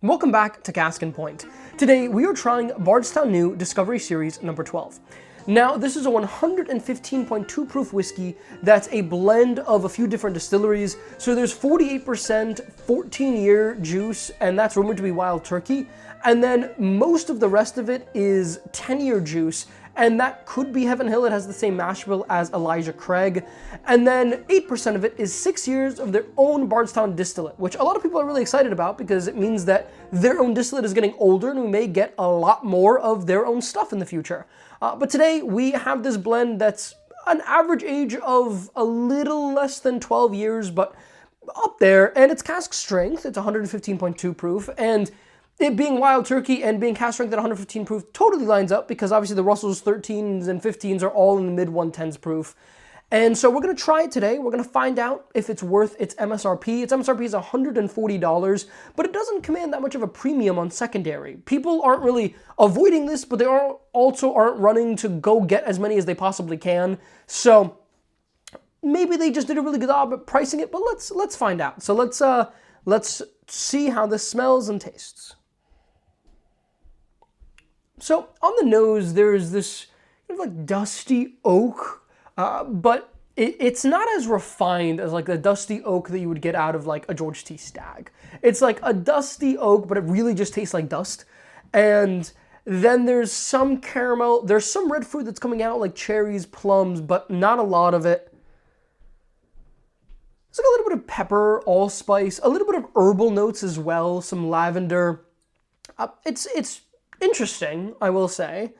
Welcome back to Cask and Point. Today we are trying Bardstown New Discovery Series number 12. Now this is a 115.2 proof whiskey that's a blend of a few different distilleries. So there's 48%, 14-year juice, and that's rumored to be Wild Turkey. And then most of the rest of it is 10-year juice, and that could be Heaven Hill. It has the same mash bill as Elijah Craig. And then 8% of it is 6 years of their own Bardstown distillate, which a lot of people are really excited about because it means that their own distillate is getting older and we may get a lot more of their own stuff in the future. But today we have this blend that's an average age of a little less than 12 years, but up there, and it's cask strength. It's 115.2 proof, and it being Wild Turkey and being cask strength at 115 proof totally lines up because obviously the Russell's 13s and 15s are all in the mid 110s proof. And so we're going to try it today. We're going to find out if it's worth its MSRP. Its MSRP is $140, but it doesn't command that much of a premium on secondary. People aren't really avoiding this, but they also aren't running to go get as many as they possibly can. So maybe they just did a really good job at pricing it, but let's find out. So let's see how this smells and tastes. So on the nose, there's this kind of like dusty oak, but it's not as refined as like the dusty oak that you would get out of like a George T. Stagg. It's like a dusty oak, but it really just tastes like dust. And then there's some caramel. There's some red fruit that's coming out like cherries, plums, but not a lot of it. There's like a little bit of pepper, allspice, a little bit of herbal notes as well, some lavender. It's interesting, I will say.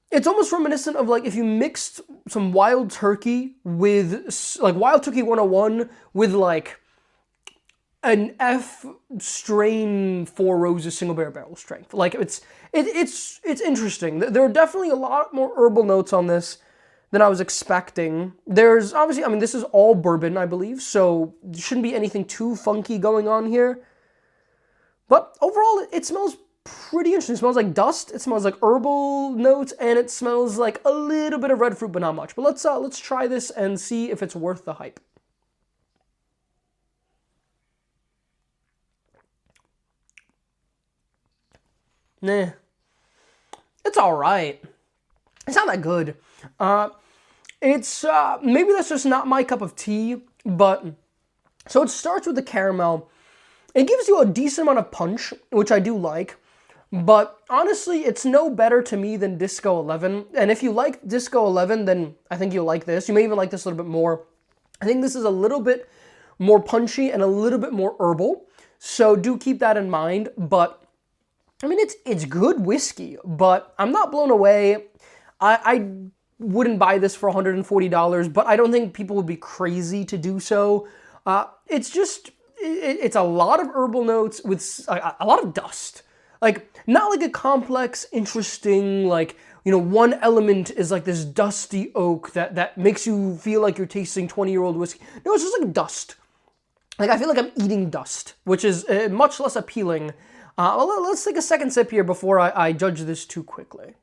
It's almost reminiscent of like if you mixed some Wild Turkey with like Wild Turkey 101 with like an F strain Four Roses single barrel strength. Like it's interesting. There are definitely a lot more herbal notes on this than I was expecting. There's obviously, I mean, this is all bourbon, I believe, so there shouldn't be anything too funky going on here. But overall, it smells pretty interesting. It smells like dust, it smells like herbal notes, and it smells like a little bit of red fruit, but not much. But let's try this and see if it's worth the hype. Nah. It's alright. It's not that good. It's maybe that's just not my cup of tea, but so it starts with the caramel. It gives you a decent amount of punch, which I do like. But honestly, it's no better to me than Disco 11. And if you like Disco 11, then I think you'll like this. You may even like this a little bit more. I think this is a little bit more punchy and a little bit more herbal. So do keep that in mind. But, I mean, it's good whiskey, but I'm not blown away. I wouldn't buy this for $140, but I don't think people would be crazy to do so. It's just, it's a lot of herbal notes with a lot of dust. Like, not like a complex, interesting, like, you know, one element is like this dusty oak that makes you feel like you're tasting 20-year-old whiskey. No, it's just like dust. Like, I feel like I'm eating dust, which is much less appealing. Well, let's take a second sip here before I judge this too quickly.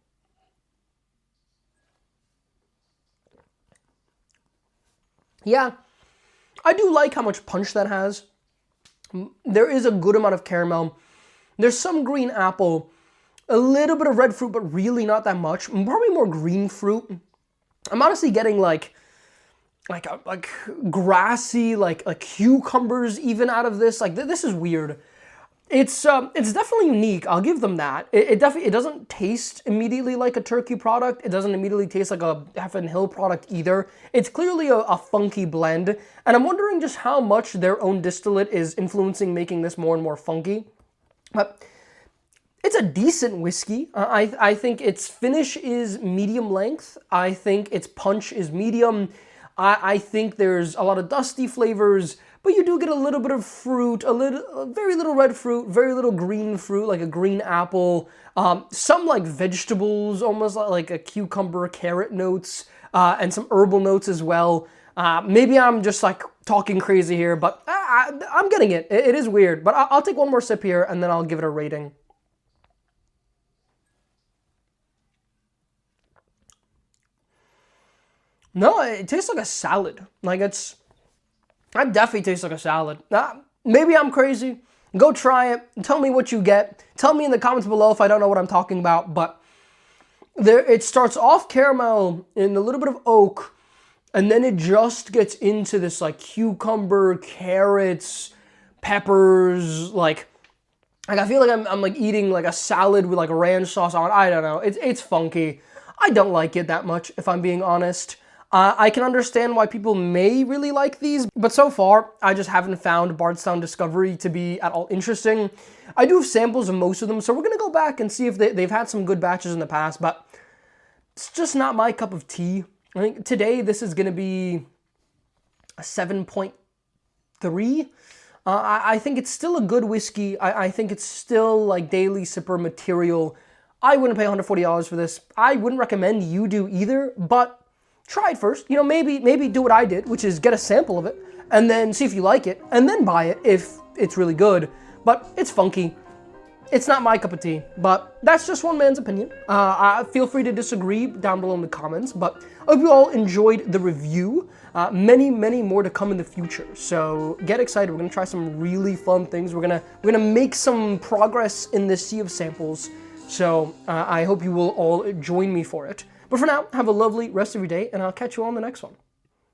Yeah, I do like how much punch that has. There is a good amount of caramel. There's some green apple, a little bit of red fruit, but really not that much. Probably more green fruit. I'm honestly getting like grassy, like cucumbers even out of this. Like this is weird. It's definitely unique. I'll give them that. It definitely doesn't taste immediately like a turkey product. It doesn't immediately taste like a Heaven Hill product either. It's clearly a funky blend, and I'm wondering just how much their own distillate is influencing making this more and more funky. But it's a decent whiskey. I think its finish is medium length. I think its punch is medium. I think there's a lot of dusty flavors, but you do get a little bit of fruit, very little red fruit, very little green fruit, like a green apple, some like vegetables, almost like a cucumber, carrot notes, and some herbal notes as well. Maybe I'm just like talking crazy here, but I'm getting it. It is weird, but I'll take one more sip here and then I'll give it a rating. No, it tastes like a salad. Like that definitely tastes like a salad. Maybe I'm crazy. Go try it. Tell me what you get. Tell me in the comments below if I don't know what I'm talking about. But it starts off caramel and a little bit of oak, and then it just gets into this like cucumber, carrots, peppers, like I feel like I'm like eating like a salad with like ranch sauce on. I don't know. It's funky. I don't like it that much, if I'm being honest. I can understand why people may really like these, but so far, I just haven't found Bardstown Discovery to be at all interesting. I do have samples of most of them, so we're going to go back and see if they've had some good batches in the past, but it's just not my cup of tea. I think today this is going to be a 7.3. I think it's still a good whiskey. I think it's still like daily sipper material. I wouldn't pay $140 for this. I wouldn't recommend you do either, but try it first. You know, maybe do what I did, which is get a sample of it and then see if you like it and then buy it if it's really good. But it's funky. It's not my cup of tea, but that's just one man's opinion. Feel free to disagree down below in the comments, but I hope you all enjoyed the review. Many more to come in the future, so get excited. We're gonna try some really fun things. We're gonna make some progress in this sea of samples, so I hope you will all join me for it. But for now, have a lovely rest of your day, and I'll catch you on the next one.